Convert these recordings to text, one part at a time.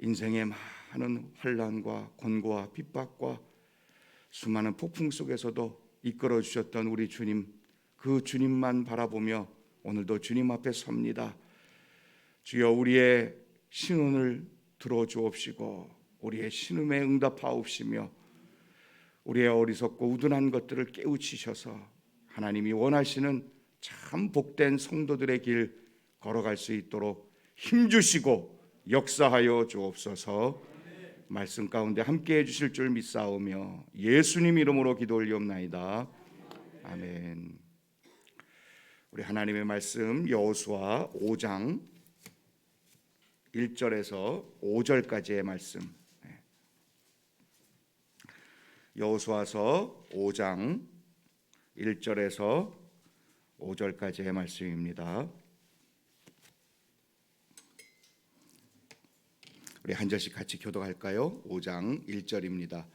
인생의 많은 환난과 곤고와 핍박과 수많은 폭풍 속에서도 이끌어 주셨던 우리 주님, 그 주님만 바라보며 오늘도 주님 앞에 섭니다. 주여, 우리의 신원을 들어주옵시고 우리의 신음에 응답하옵시며 우리의 어리석고 우둔한 것들을 깨우치셔서 하나님이 원하시는 참 복된 성도들의 길 걸어갈 수 있도록 힘주시고 역사하여 주옵소서. 말씀 가운데 함께해 주실 줄 믿사오며 예수님 이름으로 기도 올리옵나이다. 아멘. 우리 하나님의 말씀 여호수아 5장 1절에서 5절까지의 말씀, 여호수아서 5장 1절에서 5절까지의 말씀입니다. 우리 한 절씩 같이 교독할까요? 5장 1절입니다.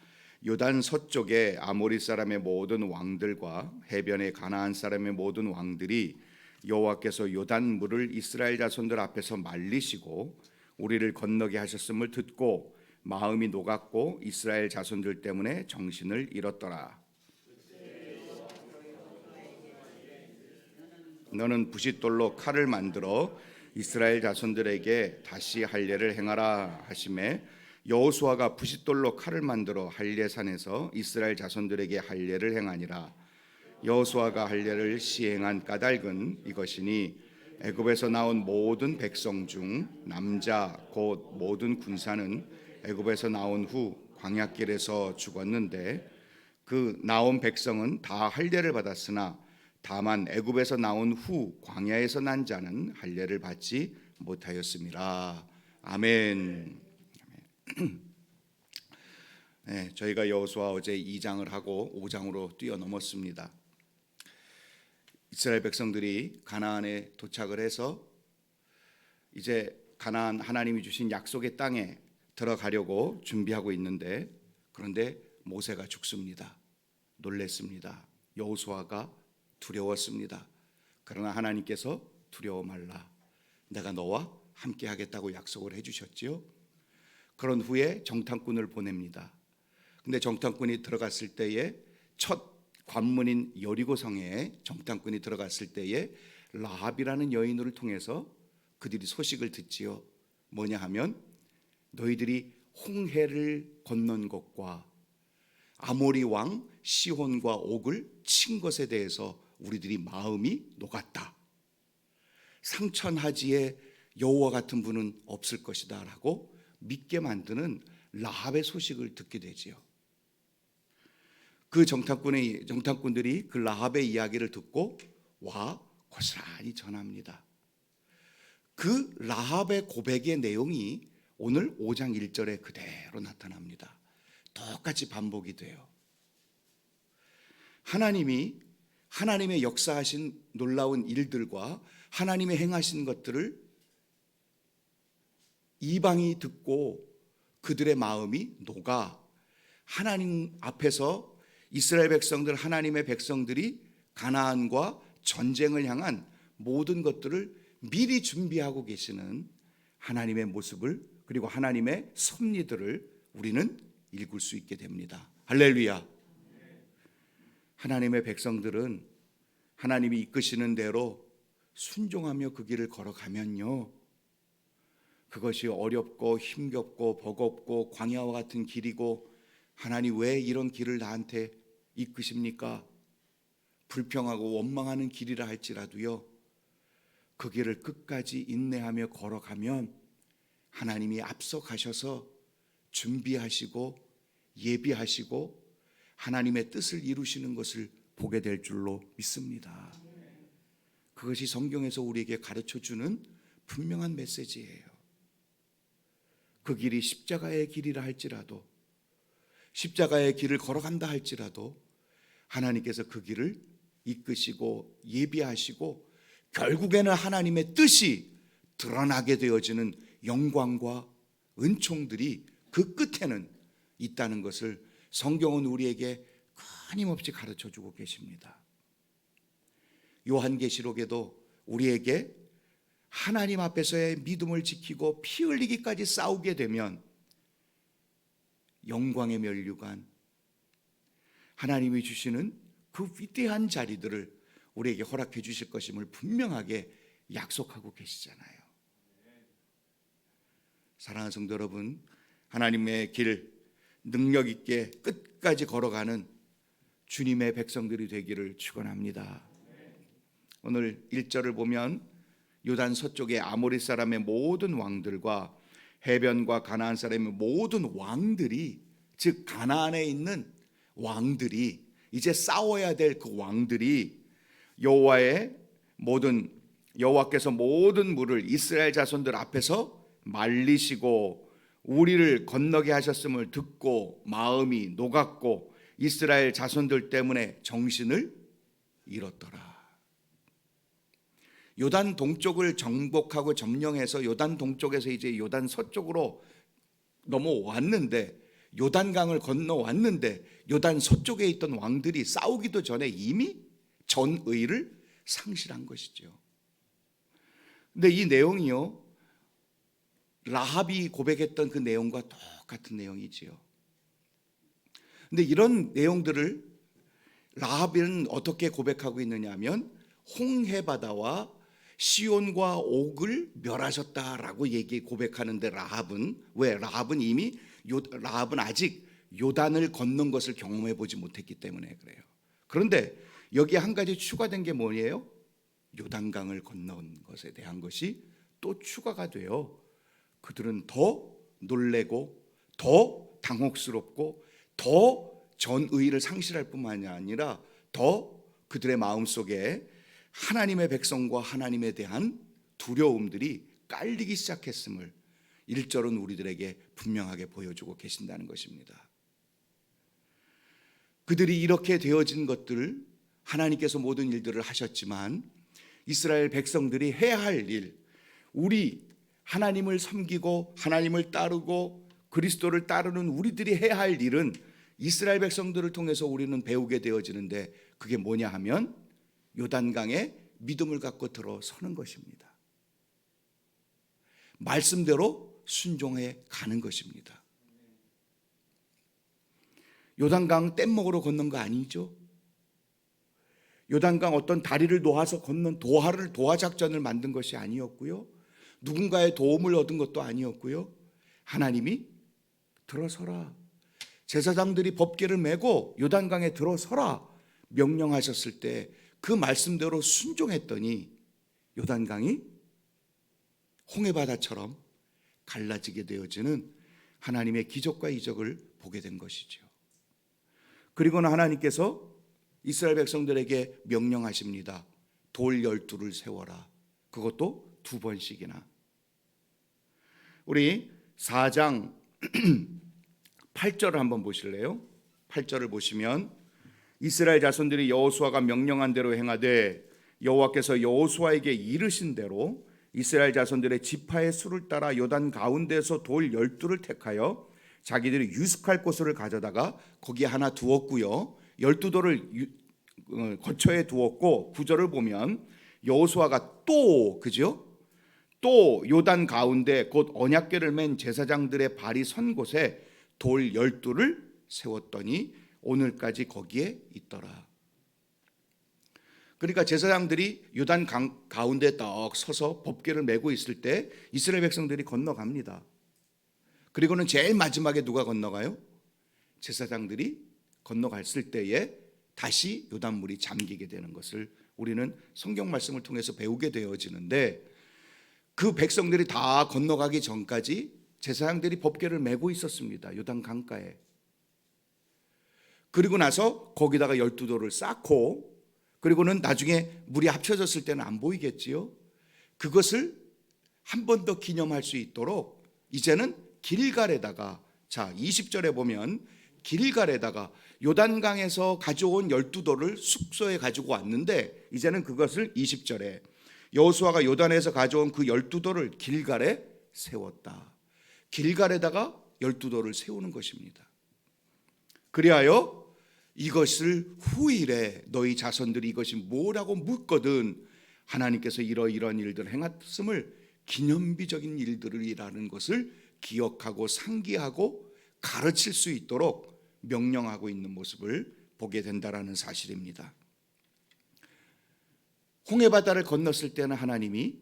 요단 서쪽에 아모리 사람의 모든 왕들과 해변의 가나안 사람의 모든 왕들이 여호와께서 요단 물을 이스라엘 자손들 앞에서 말리시고 우리를 건너게 하셨음을 듣고 마음이 녹았고 이스라엘 자손들 때문에 정신을 잃었더라. 너는 부싯돌로 칼을 만들어 이스라엘 자손들에게 다시 할례를 행하라 하시매 여호수아가 부싯돌로 칼을 만들어 할례산에서 이스라엘 자손들에게 할례를 행하니라. 여호수아가 할례를 시행한 까닭은 이것이니 애굽에서 나온 모든 백성 중 남자 곧 모든 군사는 애굽에서 나온 후 광야길에서 죽었는데 그 나온 백성은 다 할례를 받았으나 다만 애굽에서 나온 후 광야에서 난 자는 할례를 받지 못하였음이라. 아멘. 네, 저희가 여호수아 어제 2장을 하고 5장으로 뛰어넘었습니다. 이스라엘 백성들이 가나안에 도착을 해서 이제 가나안 하나님이 주신 약속의 땅에 들어가려고 준비하고 있는데, 그런데 모세가 죽습니다. 놀랬습니다. 여호수아가 두려웠습니다. 그러나 하나님께서 두려워 말라, 내가 너와 함께 하겠다고 약속을 해주셨지요. 그런 후에 정탐꾼을 보냅니다. 근데 정탐꾼이 들어갔을 때에 첫 관문인 여리고성에 정탐꾼이 들어갔을 때에 라합이라는 여인을 통해서 그들이 소식을 듣지요. 뭐냐 하면 너희들이 홍해를 건넌 것과 아모리 왕 시혼과 옥을 친 것에 대해서 우리들이 마음이 녹았다. 상천하지에 여호와 같은 분은 없을 것이다 라고 믿게 만드는 라합의 소식을 듣게 되지요. 그 정탐꾼들이 그 라합의 이야기를 듣고 와 고스란히 전합니다. 그 라합의 고백의 내용이 오늘 5장 1절에 그대로 나타납니다. 똑같이 반복이 돼요. 하나님의 역사하신 놀라운 일들과 하나님의 행하신 것들을 이방이 듣고 그들의 마음이 녹아 하나님 앞에서 이스라엘 백성들, 하나님의 백성들이 가나안과 전쟁을 향한 모든 것들을 미리 준비하고 계시는 하나님의 모습을, 그리고 하나님의 섭리들을 우리는 읽을 수 있게 됩니다. 할렐루야. 하나님의 백성들은 하나님이 이끄시는 대로 순종하며 그 길을 걸어가면요, 그것이 어렵고 힘겹고 버겁고 광야와 같은 길이고 하나님 왜 이런 길을 나한테 이끄십니까? 불평하고 원망하는 길이라 할지라도요, 그 길을 끝까지 인내하며 걸어가면 하나님이 앞서 가셔서 준비하시고 예비하시고 하나님의 뜻을 이루시는 것을 보게 될 줄로 믿습니다. 그것이 성경에서 우리에게 가르쳐주는 분명한 메시지예요. 그 길이 십자가의 길이라 할지라도, 십자가의 길을 걸어간다 할지라도 하나님께서 그 길을 이끄시고 예비하시고 결국에는 하나님의 뜻이 드러나게 되어지는 영광과 은총들이 그 끝에는 있다는 것을 성경은 우리에게 끊임없이 가르쳐주고 계십니다. 요한계시록에도 우리에게 하나님 앞에서의 믿음을 지키고 피 흘리기까지 싸우게 되면 영광의 면류관, 하나님이 주시는 그 위대한 자리들을 우리에게 허락해 주실 것임을 분명하게 약속하고 계시잖아요. 사랑하는 성도 여러분, 하나님의 길 능력 있게 끝까지 걸어가는 주님의 백성들이 되기를 축원합니다. 오늘 1절을 보면 요단 서쪽의 아모리 사람의 모든 왕들과 해변과 가나안 사람의 모든 왕들이, 즉 가나안에 있는 왕들이, 이제 싸워야 될 그 왕들이 여호와께서 모든 물을 이스라엘 자손들 앞에서 말리시고 우리를 건너게 하셨음을 듣고 마음이 녹았고 이스라엘 자손들 때문에 정신을 잃었더라. 요단 동쪽을 정복하고 점령해서 요단 동쪽에서 이제 요단 서쪽으로 넘어왔는데, 요단강을 건너왔는데 요단 서쪽에 있던 왕들이 싸우기도 전에 이미 전의를 상실한 것이죠. 근데 이 내용이요, 라합이 고백했던 그 내용과 똑같은 내용이지요. 근데 이런 내용들을 라합은 어떻게 고백하고 있느냐 하면 홍해바다와 시온과 옥을 멸하셨다라고 고백하는데, 라합은 왜? 라합은 아직 요단을 건넌 것을 경험해 보지 못했기 때문에 그래요. 그런데 여기에 한 가지 추가된 게 뭐예요? 요단강을 건넌 것에 대한 것이 또 추가가 돼요. 그들은 더 놀래고 더 당혹스럽고 더 전의를 상실할 뿐만이 아니라 더 그들의 마음속에 하나님의 백성과 하나님에 대한 두려움들이 깔리기 시작했음을 1절은 우리들에게 분명하게 보여주고 계신다는 것입니다. 그들이 이렇게 되어진 것들, 하나님께서 모든 일들을 하셨지만 이스라엘 백성들이 해야 할 일, 우리 하나님을 섬기고 하나님을 따르고 그리스도를 따르는 우리들이 해야 할 일은 이스라엘 백성들을 통해서 우리는 배우게 되어지는데, 그게 뭐냐 하면 요단강에 믿음을 갖고 들어서는 것입니다. 말씀대로 순종해 가는 것입니다. 요단강 뗏목으로 건넌 거 아니죠? 요단강 어떤 다리를 놓아서 건넌 도하 작전을 만든 것이 아니었고요, 누군가의 도움을 얻은 것도 아니었고요, 하나님이 들어서라, 제사장들이 법궤를 메고 요단강에 들어서라 명령하셨을 때 그 말씀대로 순종했더니 요단강이 홍해바다처럼 갈라지게 되어지는 하나님의 기적과 이적을 보게 된 것이죠. 그리고는 하나님께서 이스라엘 백성들에게 명령하십니다. 돌 12를 세워라. 그것도 2번씩이나. 우리 4장 8절을 한번 보실래요? 8절을 보시면 이스라엘 자손들이 여호수아가 명령한 대로 행하되 여호와께서 여호수아에게 이르신 대로 이스라엘 자손들의 지파의 수를 따라 요단 가운데서 돌 12를 택하여 자기들이 유숙할 곳을 가져다가 거기에 하나 두었고요, 12돌을 거처에 두었고, 9절을 보면 여호수아가 또 요단 가운데 곧 언약궤를 맨 제사장들의 발이 선 곳에 돌 12를 세웠더니 오늘까지 거기에 있더라. 그러니까 제사장들이 요단 가운데 딱 서서 법궤를 메고 있을 때 이스라엘 백성들이 건너갑니다. 그리고는 제일 마지막에 누가 건너가요? 제사장들이 건너갔을 때에 다시 요단물이 잠기게 되는 것을 우리는 성경 말씀을 통해서 배우게 되어지는데, 그 백성들이 다 건너가기 전까지 제사장들이 법궤를 메고 있었습니다. 요단 강가에. 그리고 나서 거기다가 12돌을 쌓고, 그리고는 나중에 물이 합쳐졌을 때는 안 보이겠지요. 그것을 한 번 더 기념할 수 있도록 이제는 길갈에다가, 자 20절에 보면 길갈에다가 요단강에서 가져온 12돌을 숙소에 가지고 왔는데, 이제는 그것을 20절에 여호수아가 요단에서 가져온 그 12돌을 길갈에 세웠다. 길갈에다가 12돌을 세우는 것입니다. 그리하여 이것을 후일에 너희 자손들이 이것이 뭐라고 묻거든 하나님께서 이러이러한 일들을 행했음을 기념비적인 일들이라는 것을 기억하고 상기하고 가르칠 수 있도록 명령하고 있는 모습을 보게 된다라는 사실입니다. 홍해바다를 건넜을 때는 하나님이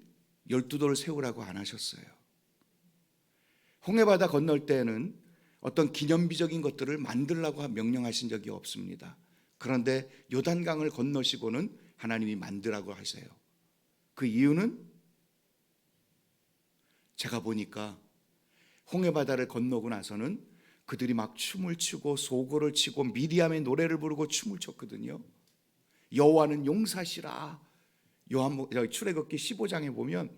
12돌을 세우라고 안 하셨어요. 홍해바다 건널 때는 어떤 기념비적인 것들을 만들라고 명령하신 적이 없습니다. 그런데 요단강을 건너시고는 하나님이 만들라고 하세요. 그 이유는 제가 보니까 홍해바다를 건너고 나서는 그들이 막 춤을 추고 소고를 치고 미리암의 노래를 부르고 춤을 췄거든요. 여호와는 용사시라. 출애굽기 15장에 보면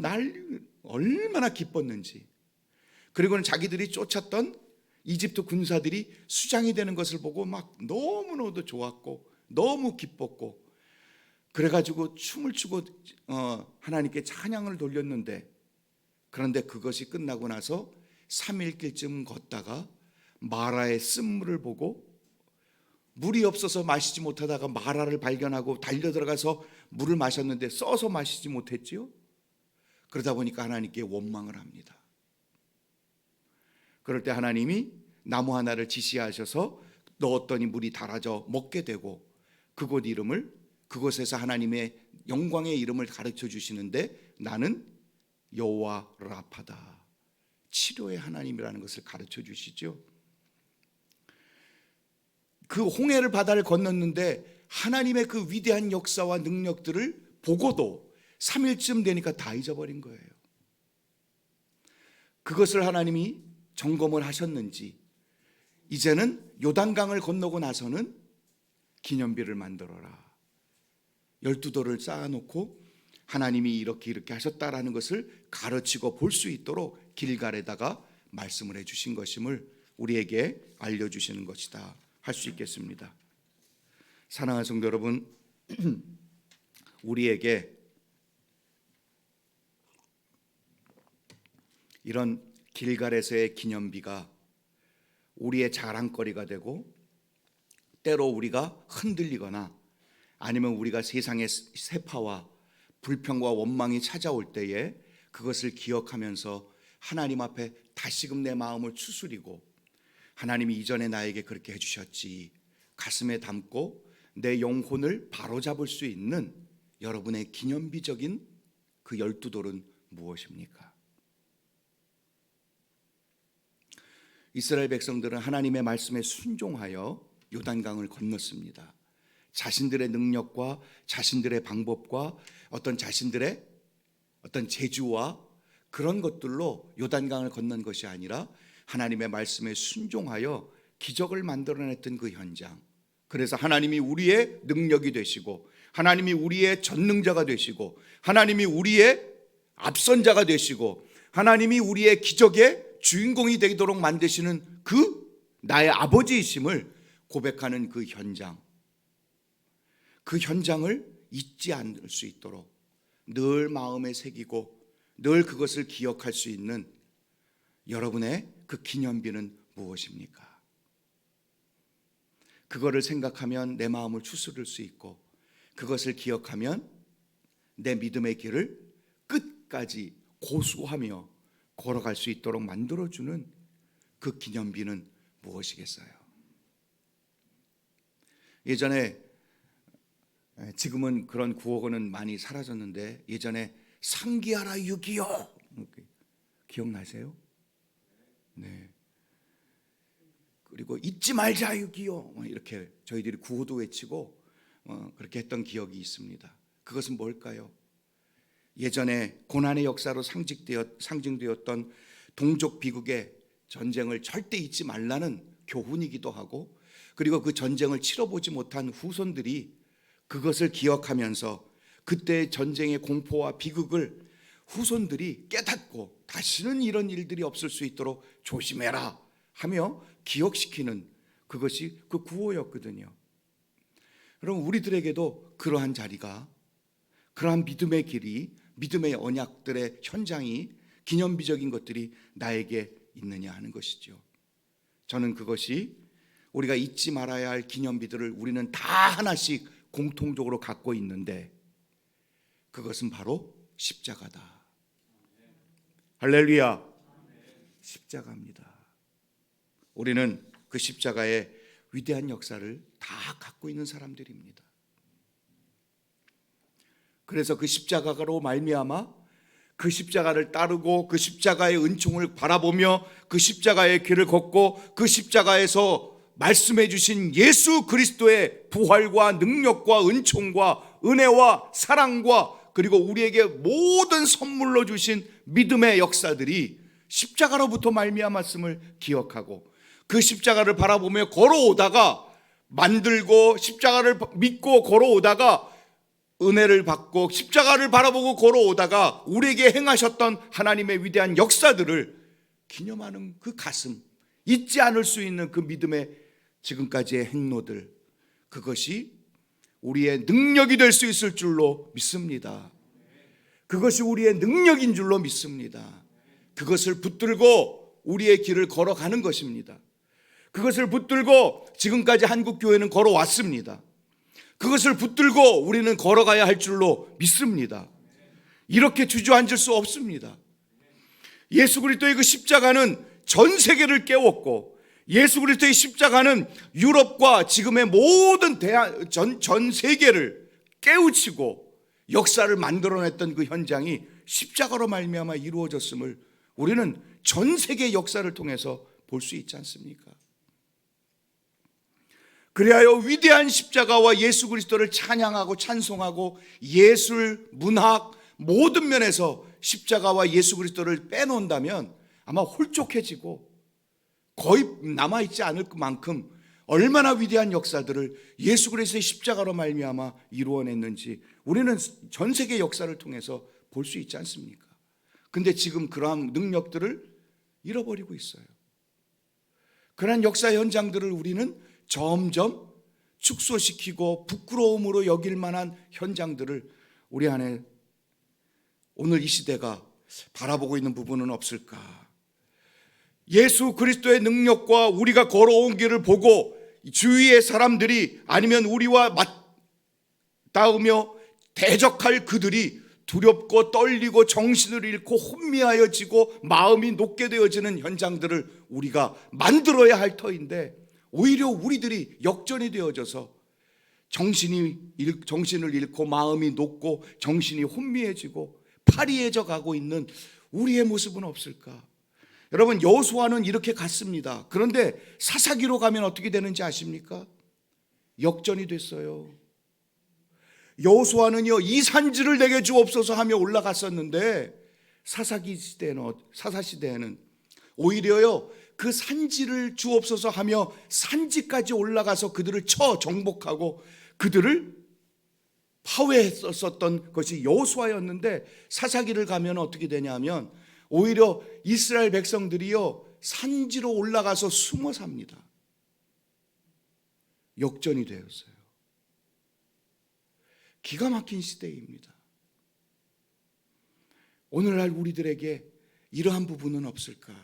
날 얼마나 기뻤는지, 그리고는 자기들이 쫓았던 이집트 군사들이 수장이 되는 것을 보고 막 너무너무 좋았고 너무 기뻤고, 그래가지고 춤을 추고 하나님께 찬양을 돌렸는데, 그런데 그것이 끝나고 나서 3일길쯤 걷다가 마라의 쓴물을 보고 물이 없어서 마시지 못하다가 마라를 발견하고 달려들어가서 물을 마셨는데 써서 마시지 못했지요. 그러다 보니까 하나님께 원망을 합니다. 그럴 때 하나님이 나무 하나를 지시하셔서 넣었더니 물이 달아져 먹게 되고, 그곳에서 하나님의 영광의 이름을 가르쳐 주시는데, 나는 여호와 라파다, 치료의 하나님이라는 것을 가르쳐 주시죠. 그 홍해를 바다를 건넜는데 하나님의 그 위대한 역사와 능력들을 보고도 3일쯤 되니까 다 잊어버린 거예요. 그것을 하나님이 점검을 하셨는지, 이제는 요단강을 건너고 나서는 기념비를 만들어라, 12돌을 쌓아놓고 하나님이 이렇게 하셨다라는 것을 가르치고 볼 수 있도록 길갈에다가 말씀을 해주신 것임을 우리에게 알려주시는 것이다 할 수 있겠습니다. 사랑하는 성도 여러분, 우리에게 이런 길갈에서의 기념비가 우리의 자랑거리가 되고, 때로 우리가 흔들리거나 아니면 우리가 세상의 세파와 불평과 원망이 찾아올 때에 그것을 기억하면서 하나님 앞에 다시금 내 마음을 추스리고, 하나님이 이전에 나에게 그렇게 해주셨지 가슴에 담고 내 영혼을 바로잡을 수 있는 여러분의 기념비적인 그 12돌은 무엇입니까? 이스라엘 백성들은 하나님의 말씀에 순종하여 요단강을 건넜습니다. 자신들의 능력과 자신들의 방법과 자신들의 어떤 재주와 그런 것들로 요단강을 건넌 것이 아니라 하나님의 말씀에 순종하여 기적을 만들어냈던 그 현장. 그래서 하나님이 우리의 능력이 되시고, 하나님이 우리의 전능자가 되시고, 하나님이 우리의 앞선자가 되시고, 하나님이 우리의 기적의 주인공이 되도록 만드시는 그 나의 아버지이심을 고백하는 그 현장, 그 현장을 잊지 않을 수 있도록 늘 마음에 새기고 늘 그것을 기억할 수 있는 여러분의 그 기념비는 무엇입니까? 그거를 생각하면 내 마음을 추스릴 수 있고, 그것을 기억하면 내 믿음의 길을 끝까지 고수하며 걸어갈 수 있도록 만들어주는 그 기념비는 무엇이겠어요? 예전에, 지금은 그런 구호는 많이 사라졌는데, 예전에 상기하라 6.25 기억나세요? 네. 그리고 잊지 말자 6.25 이렇게 저희들이 구호도 외치고 그렇게 했던 기억이 있습니다. 그것은 뭘까요? 예전에 고난의 역사로 상징되었던 동족 비극의 전쟁을 절대 잊지 말라는 교훈이기도 하고, 그리고 그 전쟁을 치러보지 못한 후손들이 그것을 기억하면서 그때의 전쟁의 공포와 비극을 후손들이 깨닫고 다시는 이런 일들이 없을 수 있도록 조심해라 하며 기억시키는, 그것이 그 구호였거든요. 그럼 우리들에게도 그러한 자리가, 그러한 믿음의 길이, 믿음의 언약들의 현장이, 기념비적인 것들이 나에게 있느냐 하는 것이죠. 저는 그것이 우리가 잊지 말아야 할 기념비들을 우리는 다 하나씩 공통적으로 갖고 있는데, 그것은 바로 십자가다. 할렐루야. 십자가입니다. 우리는 그 십자가의 위대한 역사를 다 갖고 있는 사람들입니다. 그래서 그 십자가로 말미암아 그 십자가를 따르고 그 십자가의 은총을 바라보며 그 십자가의 길을 걷고 그 십자가에서 말씀해 주신 예수 그리스도의 부활과 능력과 은총과 은혜와 사랑과 그리고 우리에게 모든 선물로 주신 믿음의 역사들이 십자가로부터 말미암았음을 기억하고 그 십자가를 바라보며 걸어오다가 만들고 십자가를 믿고 걸어오다가 은혜를 받고 십자가를 바라보고 걸어오다가 우리에게 행하셨던 하나님의 위대한 역사들을 기념하는 그 가슴, 잊지 않을 수 있는 그 믿음의 지금까지의 행로들, 그것이 우리의 능력이 될 수 있을 줄로 믿습니다. 그것이 우리의 능력인 줄로 믿습니다. 그것을 붙들고 우리의 길을 걸어가는 것입니다. 그것을 붙들고 지금까지 한국교회는 걸어왔습니다. 그것을 붙들고 우리는 걸어가야 할 줄로 믿습니다. 이렇게 주저앉을 수 없습니다. 예수 그리스도의 그 십자가는 전 세계를 깨웠고 예수 그리스도의 십자가는 유럽과 지금의 모든 전 세계를 깨우치고 역사를 만들어냈던 그 현장이 십자가로 말미암아 이루어졌음을 우리는 전 세계 역사를 통해서 볼 수 있지 않습니까? 그리하여 위대한 십자가와 예수 그리스도를 찬양하고 찬송하고 예술, 문학 모든 면에서 십자가와 예수 그리스도를 빼놓는다면 아마 홀쭉해지고 거의 남아있지 않을 만큼 얼마나 위대한 역사들을 예수 그리스도의 십자가로 말미암아 이루어냈는지 우리는 전 세계 역사를 통해서 볼 수 있지 않습니까? 근데 지금 그러한 능력들을 잃어버리고 있어요. 그러한 역사 현장들을 우리는 점점 축소시키고 부끄러움으로 여길 만한 현장들을 우리 안에 오늘 이 시대가 바라보고 있는 부분은 없을까? 예수 그리스도의 능력과 우리가 걸어온 길을 보고 주위의 사람들이 아니면 우리와 맞닿으며 대적할 그들이 두렵고 떨리고 정신을 잃고 혼미하여지고 마음이 녹게 되어지는 현장들을 우리가 만들어야 할 터인데 오히려 우리들이 역전이 되어져서 정신을 잃고 마음이 녹고 정신이 혼미해지고 파리해져 가고 있는 우리의 모습은 없을까? 여러분, 여호수아는 이렇게 갔습니다. 그런데 사사기로 가면 어떻게 되는지 아십니까? 역전이 됐어요. 여호수아는요, 이 산지를 내게 주옵소서 하며 올라갔었는데 사사시대에는 오히려요 그 산지를 주옵소서 하며 산지까지 올라가서 그들을 정복하고 그들을 파괴했었던 것이 여호수아였는데 사사기를 가면 어떻게 되냐면 오히려 이스라엘 백성들이요 산지로 올라가서 숨어 삽니다. 역전이 되었어요. 기가 막힌 시대입니다. 오늘날 우리들에게 이러한 부분은 없을까?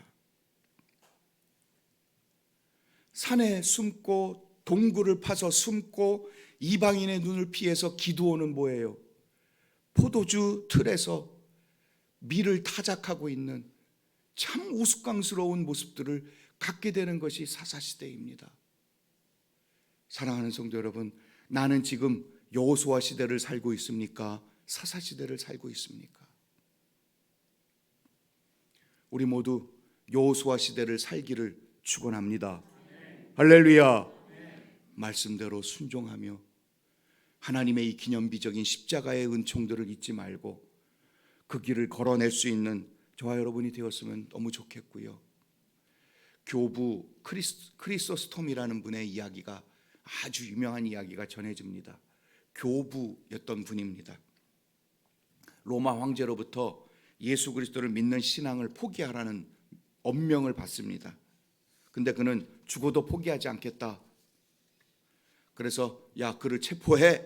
산에 숨고 동굴을 파서 숨고 이방인의 눈을 피해서 기드온은 뭐예요? 포도주 틀에서 밀을 타작하고 있는 참 우스꽝스러운 모습들을 갖게 되는 것이 사사시대입니다. 사랑하는 성도 여러분, 나는 지금 여호수아 시대를 살고 있습니까? 사사시대를 살고 있습니까? 우리 모두 여호수아 시대를 살기를 축원합니다. 할렐루야. 말씀대로 순종하며 하나님의 이 기념비적인 십자가의 은총들을 잊지 말고 그 길을 걸어낼 수 있는 저와 여러분이 되었으면 너무 좋겠고요. 교부 크리소스톰이라는 분의 이야기가 아주 유명한 이야기가 전해집니다. 교부였던 분입니다. 로마 황제로부터 예수 그리스도를 믿는 신앙을 포기하라는 엄명을 받습니다. 근데 그는 죽어도 포기하지 않겠다. 그래서 야, 그를 체포해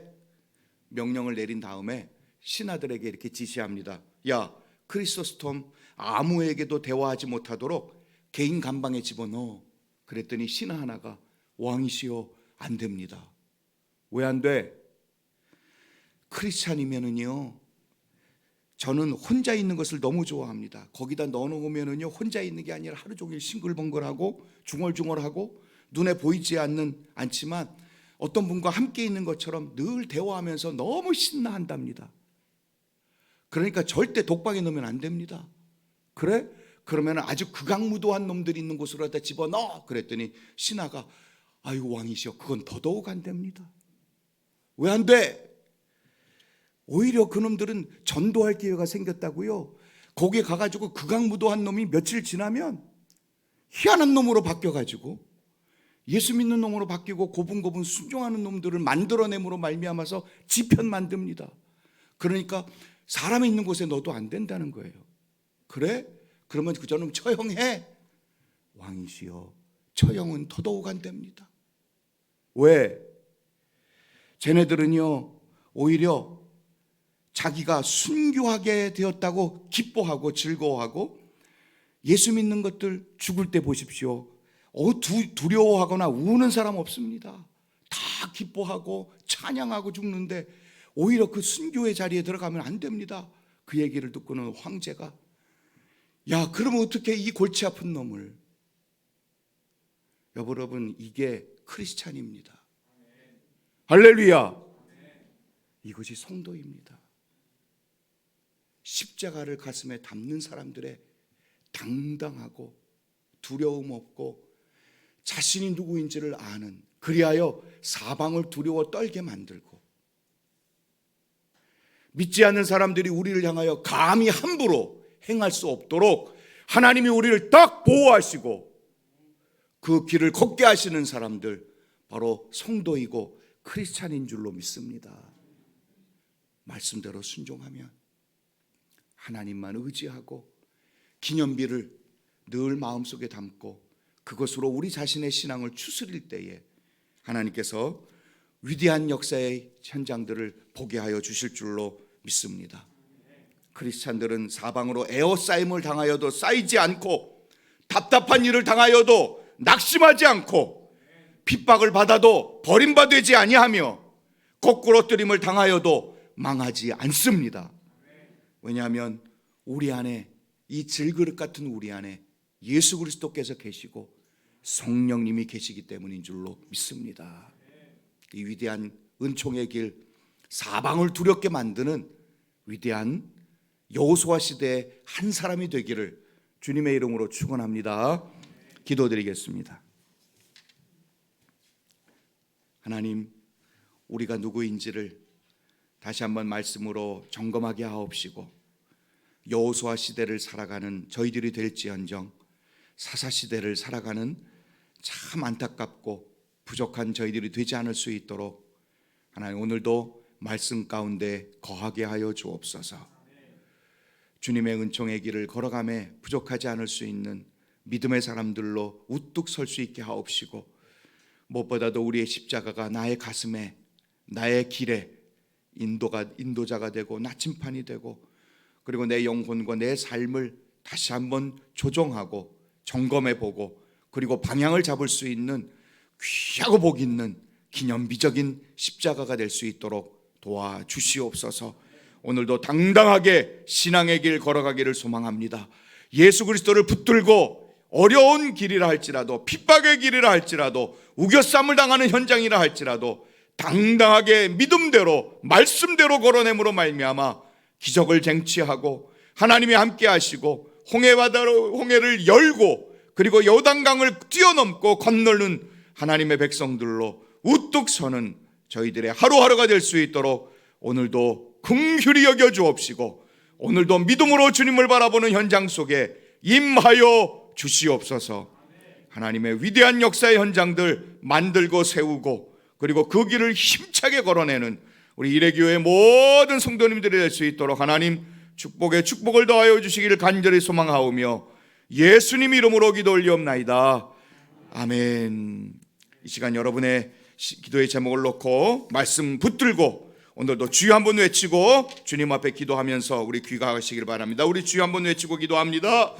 명령을 내린 다음에 신하들에게 이렇게 지시합니다. 야, 크리소스톰 아무에게도 대화하지 못하도록 개인 감방에 집어넣어. 그랬더니 신하 하나가 왕이시여 안 됩니다. 왜 안 돼? 크리스찬이면은요 저는 혼자 있는 것을 너무 좋아합니다. 거기다 넣어놓으면은요, 혼자 있는 게 아니라 하루 종일 싱글벙글하고 중얼중얼하고 눈에 보이지 않지만 어떤 분과 함께 있는 것처럼 늘 대화하면서 너무 신나한답니다. 그러니까 절대 독방에 넣으면 안 됩니다. 그래? 그러면 아주 극악무도한 놈들이 있는 곳으로 갖다 집어넣어. 그랬더니 신하가 아이고 왕이시여, 그건 더더욱 안 됩니다. 왜 안 돼? 오히려 그놈들은 전도할 기회가 생겼다고요. 거기에 가가지고 극악무도한 놈이 며칠 지나면 희한한 놈으로 바뀌어가지고 예수 믿는 놈으로 바뀌고 고분고분 순종하는 놈들을 만들어냄으로 말미암아서 지편 만듭니다. 그러니까 사람이 있는 곳에 넣어도 안 된다는 거예요. 그래? 그러면 그 저놈 처형해. 왕이시여, 처형은 더더욱 안 됩니다. 왜? 쟤네들은요, 오히려 자기가 순교하게 되었다고 기뻐하고 즐거워하고, 예수 믿는 것들 죽을 때 보십시오. 두려워하거나 우는 사람 없습니다. 다 기뻐하고 찬양하고 죽는데 오히려 그 순교의 자리에 들어가면 안 됩니다. 그 얘기를 듣고는 황제가 야, 그러면 어떻게 이 골치 아픈 놈을. 여러분, 이게 크리스찬입니다. 할렐루야. 이것이 성도입니다. 십자가를 가슴에 담는 사람들의 당당하고 두려움 없고 자신이 누구인지를 아는, 그리하여 사방을 두려워 떨게 만들고, 믿지 않는 사람들이 우리를 향하여 감히 함부로 행할 수 없도록 하나님이 우리를 딱 보호하시고 그 길을 걷게 하시는 사람들, 바로 성도이고 크리스찬인 줄로 믿습니다. 말씀대로 순종하면, 하나님만 의지하고 기념비를 늘 마음속에 담고 그것으로 우리 자신의 신앙을 추스릴 때에 하나님께서 위대한 역사의 현장들을 보게 하여 주실 줄로 믿습니다. 크리스찬들은 사방으로 에워싸임을 당하여도 쌓이지 않고, 답답한 일을 당하여도 낙심하지 않고, 핍박을 받아도 버림받지 아니하며, 거꾸로뜨림을 당하여도 망하지 않습니다. 왜냐하면 우리 안에, 이 질그릇 같은 우리 안에 예수 그리스도께서 계시고 성령님이 계시기 때문인 줄로 믿습니다. 이 위대한 은총의 길, 사방을 두렵게 만드는 위대한 여호수아 시대의 한 사람이 되기를 주님의 이름으로 축원합니다. 기도드리겠습니다. 하나님, 우리가 누구인지를 다시 한번 말씀으로 점검하게 하옵시고, 여호수아 시대를 살아가는 저희들이 될지언정 사사 시대를 살아가는 참 안타깝고 부족한 저희들이 되지 않을 수 있도록 하나님, 오늘도 말씀 가운데 거하게 하여 주옵소서. 주님의 은총의 길을 걸어가며 부족하지 않을 수 있는 믿음의 사람들로 우뚝 설 수 있게 하옵시고, 무엇보다도 우리의 십자가가 나의 가슴에, 나의 길에 인도자가 되고 나침판이 되고, 그리고 내 영혼과 내 삶을 다시 한번 조정하고 점검해보고, 그리고 방향을 잡을 수 있는 귀하고 복 있는 기념비적인 십자가가 될 수 있도록 도와주시옵소서. 오늘도 당당하게 신앙의 길 걸어가기를 소망합니다. 예수 그리스도를 붙들고 어려운 길이라 할지라도, 핍박의 길이라 할지라도, 우겨쌈을 당하는 현장이라 할지라도 당당하게 믿음대로 말씀대로 걸어냄으로 말미암아 기적을 쟁취하고 하나님이 함께 하시고 홍해를 열고 그리고 요단강을 뛰어넘고 건너는 하나님의 백성들로 우뚝 서는 저희들의 하루하루가 될 수 있도록 오늘도 긍휼히 여겨 주옵시고, 오늘도 믿음으로 주님을 바라보는 현장 속에 임하여 주시옵소서. 하나님의 위대한 역사의 현장들 만들고 세우고, 그리고 그 길을 힘차게 걸어내는 우리 이레교회 모든 성도님들이 될 수 있도록 하나님 축복에 축복을 더하여 주시기를 간절히 소망하오며 예수님 이름으로 기도 올리옵나이다. 아멘. 이 시간 여러분의 기도의 제목을 놓고 말씀 붙들고 오늘도 주여 한번 외치고 주님 앞에 기도하면서 우리 귀가하시길 바랍니다. 우리 주여 한번 외치고 기도합니다.